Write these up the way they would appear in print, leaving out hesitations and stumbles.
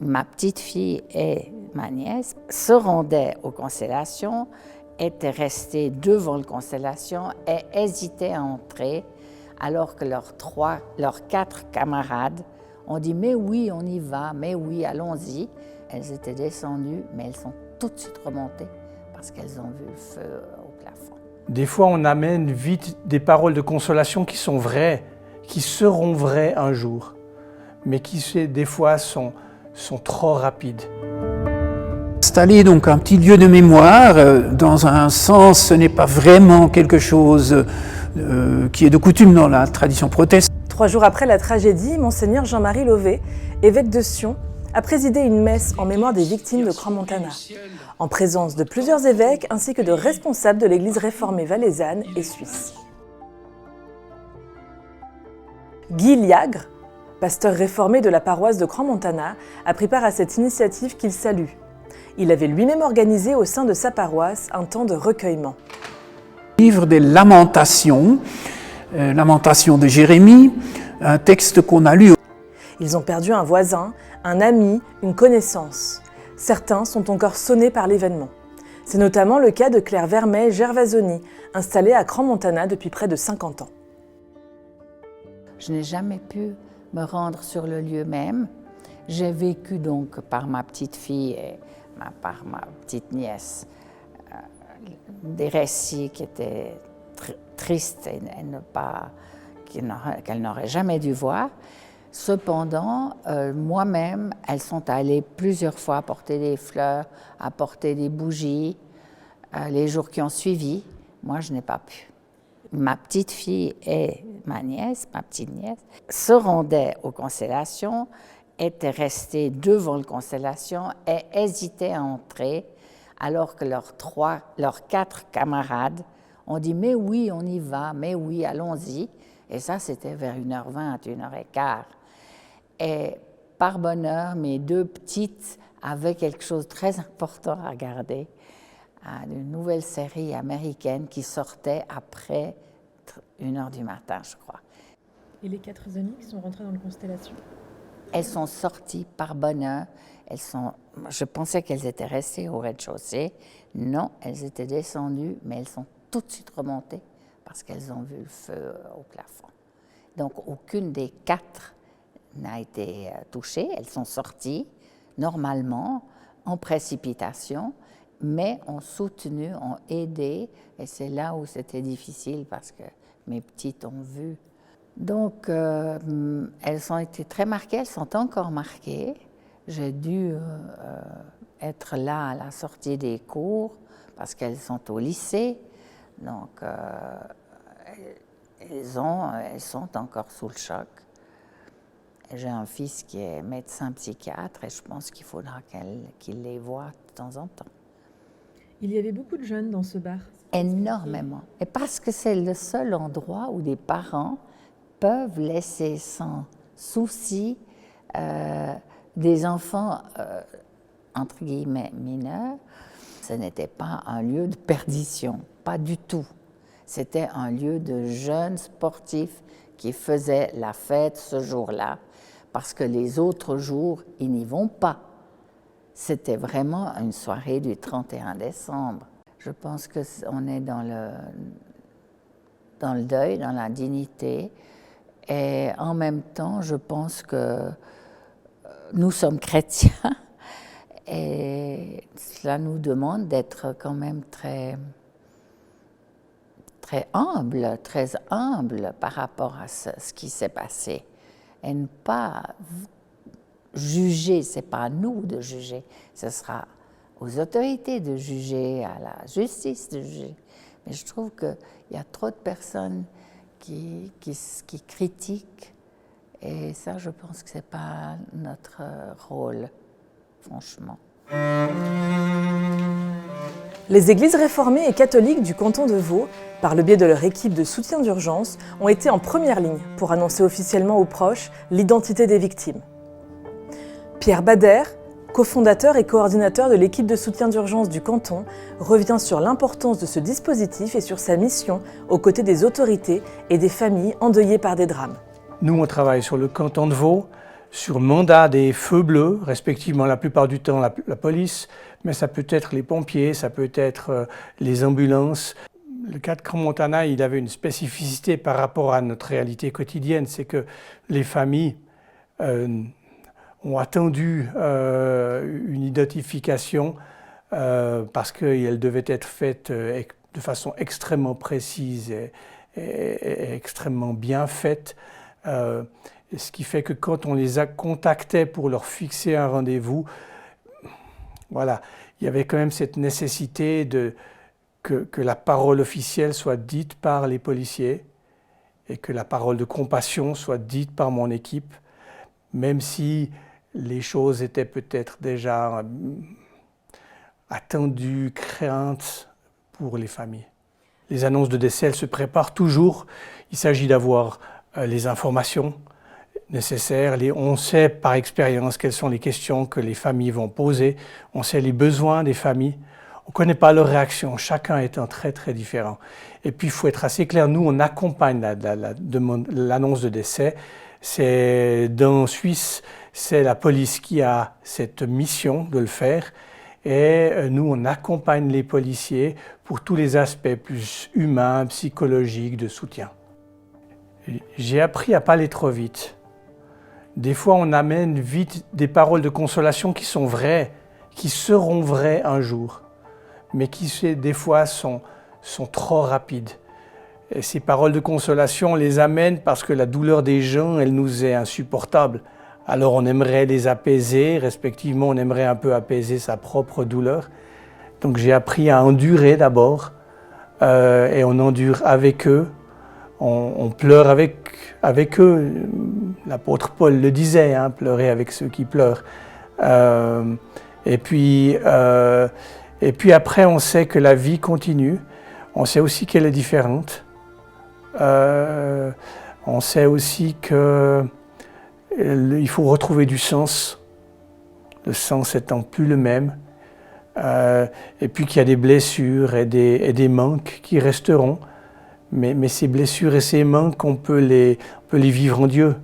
Ma petite fille et ma nièce se rendaient aux constellations, étaient restées devant les constellations et hésitaient à entrer, alors que leurs 4 camarades ont dit « mais oui, on y va, mais oui, allons-y ». Elles étaient descendues, mais elles sont tout de suite remontées parce qu'elles ont vu le feu au plafond. Des fois, on amène vite des paroles de consolation qui sont vraies, qui seront vraies un jour, mais qui des fois sont trop rapides. Installer donc un petit lieu de mémoire, dans un sens, ce n'est pas vraiment quelque chose qui est de coutume dans la tradition protestante. 3 jours après la tragédie, Monseigneur Jean-Marie Lauvé, évêque de Sion, a présidé une messe en mémoire des victimes de Crans-Montana, en présence de plusieurs évêques ainsi que de responsables de l'église réformée valaisanne et suisse. Guy Liagre, pasteur réformé de la paroisse de Crans-Montana, a pris part à cette initiative qu'il salue. Il avait lui-même organisé au sein de sa paroisse un temps de recueillement. Livre des Lamentations, Lamentations de Jérémie, un texte qu'on a lu. Ils ont perdu un voisin, un ami, une connaissance. Certains sont encore sonnés par l'événement. C'est notamment le cas de Claire Vermeil-Gervasoni, installée à Crans-Montana depuis près de 50 ans. Je n'ai jamais pu me rendre sur le lieu même. J'ai vécu donc par ma petite fille et par ma petite nièce des récits qui étaient tristes et qu'elle n'aurait jamais dû voir. Cependant, moi-même, elles sont allées plusieurs fois apporter des fleurs, apporter des bougies. Les jours qui ont suivi, moi, je n'ai pas pu. Ma petite fille et ma petite nièce, se rendaient aux constellations, étaient restées devant les constellations et hésitaient à entrer, alors que leurs 4 camarades ont dit « mais oui, on y va, mais oui, allons-y ». Et ça, c'était vers 1h20, 1h15. Et par bonheur, mes 2 petites avaient quelque chose de très important à regarder, une nouvelle série américaine qui sortait après 1h du matin, je crois. Et les 4 amies qui sont rentrées dans les constellations? Elles sont sorties par bonheur. Je pensais qu'elles étaient restées au rez-de-chaussée. Non, elles étaient descendues, mais elles sont tout de suite remontées parce qu'elles ont vu le feu au plafond. Donc, aucune des 4 n'a été touchée. Elles sont sorties normalement, en précipitation, mais ont soutenu, ont aidé. Et c'est là où c'était difficile parce que mes petites ont vu. Donc, elles ont été très marquées, elles sont encore marquées. J'ai dû être là à la sortie des cours parce qu'elles sont au lycée. Donc, elles sont encore sous le choc. J'ai un fils qui est médecin psychiatre et je pense qu'il faudra qu'il les voie de temps en temps. Il y avait beaucoup de jeunes dans ce bar? Énormément. Et parce que c'est le seul endroit où des parents peuvent laisser sans souci des enfants, entre guillemets, mineurs. Ce n'était pas un lieu de perdition, pas du tout. C'était un lieu de jeunes sportifs qui faisaient la fête ce jour-là, parce que les autres jours, ils n'y vont pas. C'était vraiment une soirée du 31 décembre. Je pense qu'on est dans le deuil, dans la dignité, et en même temps, je pense que nous sommes chrétiens, et cela nous demande d'être quand même très humble par rapport à ce qui s'est passé. Et ne pas juger, ce n'est pas à nous de juger, ce sera aux autorités de juger, à la justice de juger. Mais je trouve qu'il y a trop de personnes qui critiquent, et ça, je pense que ce n'est pas notre rôle, franchement. Les églises réformées et catholiques du canton de Vaud, par le biais de leur équipe de soutien d'urgence, ont été en première ligne pour annoncer officiellement aux proches l'identité des victimes. Pierre Bader, cofondateur et coordinateur de l'équipe de soutien d'urgence du canton, revient sur l'importance de ce dispositif et sur sa mission aux côtés des autorités et des familles endeuillées par des drames. Nous, on travaille sur le canton de Vaud, sur mandat des feux bleus, respectivement la plupart du temps la police, mais ça peut être les pompiers, ça peut être les ambulances. Le cas de Crans-Montana, il avait une spécificité par rapport à notre réalité quotidienne, c'est que les familles ont attendu une identification parce qu'elle devait être faite de façon extrêmement précise et extrêmement bien faite. Ce qui fait que quand on les a contactés pour leur fixer un rendez-vous, voilà, il y avait quand même cette nécessité que la parole officielle soit dite par les policiers et que la parole de compassion soit dite par mon équipe, même si les choses étaient peut-être déjà attendues, craintes pour les familles. Les annonces de décès, elles se préparent toujours. Il s'agit d'avoir les informations nécessaires. On sait par expérience quelles sont les questions que les familles vont poser. On sait les besoins des familles. On ne connaît pas leurs réactions, chacun étant très très différent. Et puis il faut être assez clair, nous on accompagne l'annonce de décès. En Suisse, c'est la police qui a cette mission de le faire. Et nous on accompagne les policiers pour tous les aspects plus humains, psychologiques, de soutien. J'ai appris à ne pas aller trop vite. Des fois, on amène vite des paroles de consolation qui sont vraies, qui seront vraies un jour, mais qui, des fois, sont trop rapides. Et ces paroles de consolation, on les amène parce que la douleur des gens, elle nous est insupportable. Alors, on aimerait les apaiser, respectivement, on aimerait un peu apaiser sa propre douleur. Donc, j'ai appris à endurer d'abord, et on endure avec eux. On pleure avec eux, l'apôtre Paul le disait, hein, pleurer avec ceux qui pleurent. Et puis après, on sait que la vie continue, on sait aussi qu'elle est différente. On sait aussi qu'il faut retrouver du sens, le sens étant plus le même. Et puis qu'il y a des blessures et des manques qui resteront. Mais ces blessures et ces manques, on peut les vivre en Dieu.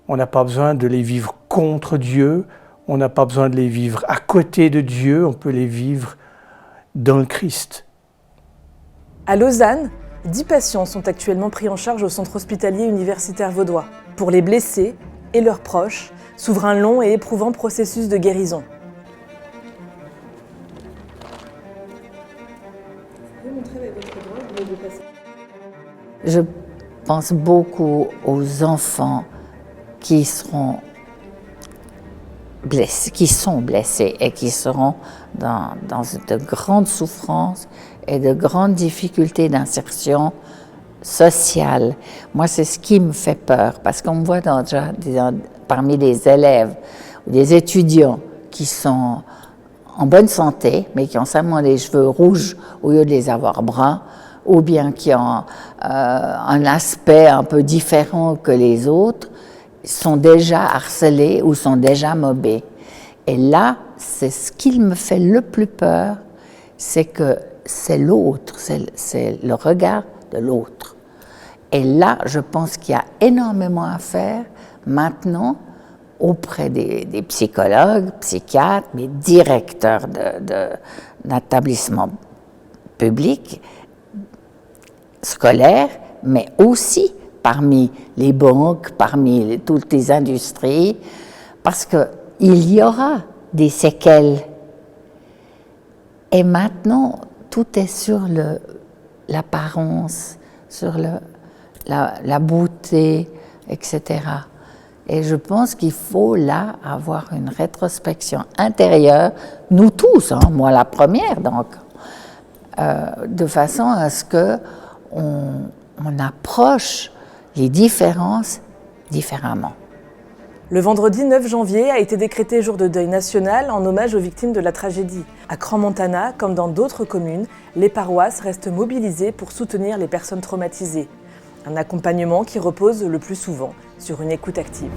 On n'a pas besoin de les vivre contre Dieu, on n'a pas besoin de les vivre à côté de Dieu, on peut les vivre dans le Christ. À Lausanne, 10 patients sont actuellement pris en charge au centre hospitalier universitaire vaudois. Pour les blessés et leurs proches, s'ouvre un long et éprouvant processus de guérison. Je pense beaucoup aux enfants qui sont blessés et qui seront dans de grandes souffrances et de grandes difficultés d'insertion sociale. Moi, c'est ce qui me fait peur, parce qu'on me voit déjà parmi des élèves ou des étudiants qui sont en bonne santé, mais qui ont seulement les cheveux rouges au lieu de les avoir bruns, ou bien qui ont un aspect un peu différent que les autres, sont déjà harcelés ou sont déjà mobés. Et là, c'est ce qui me fait le plus peur, c'est que c'est l'autre, c'est le regard de l'autre. Et là, je pense qu'il y a énormément à faire maintenant auprès des psychologues, psychiatres, des directeurs d'établissements publics, scolaires, mais aussi parmi les banques, parmi toutes les industries, parce qu'il y aura des séquelles. Et maintenant, tout est sur l'apparence, sur la beauté, etc. Et je pense qu'il faut là avoir une rétrospection intérieure, nous tous, hein, moi la première donc, de façon à ce qu'on approche les différences différemment. Le vendredi 9 janvier a été décrété jour de deuil national en hommage aux victimes de la tragédie. À Crans-Montana, comme dans d'autres communes, les paroisses restent mobilisées pour soutenir les personnes traumatisées. Un accompagnement qui repose le plus souvent sur une écoute active.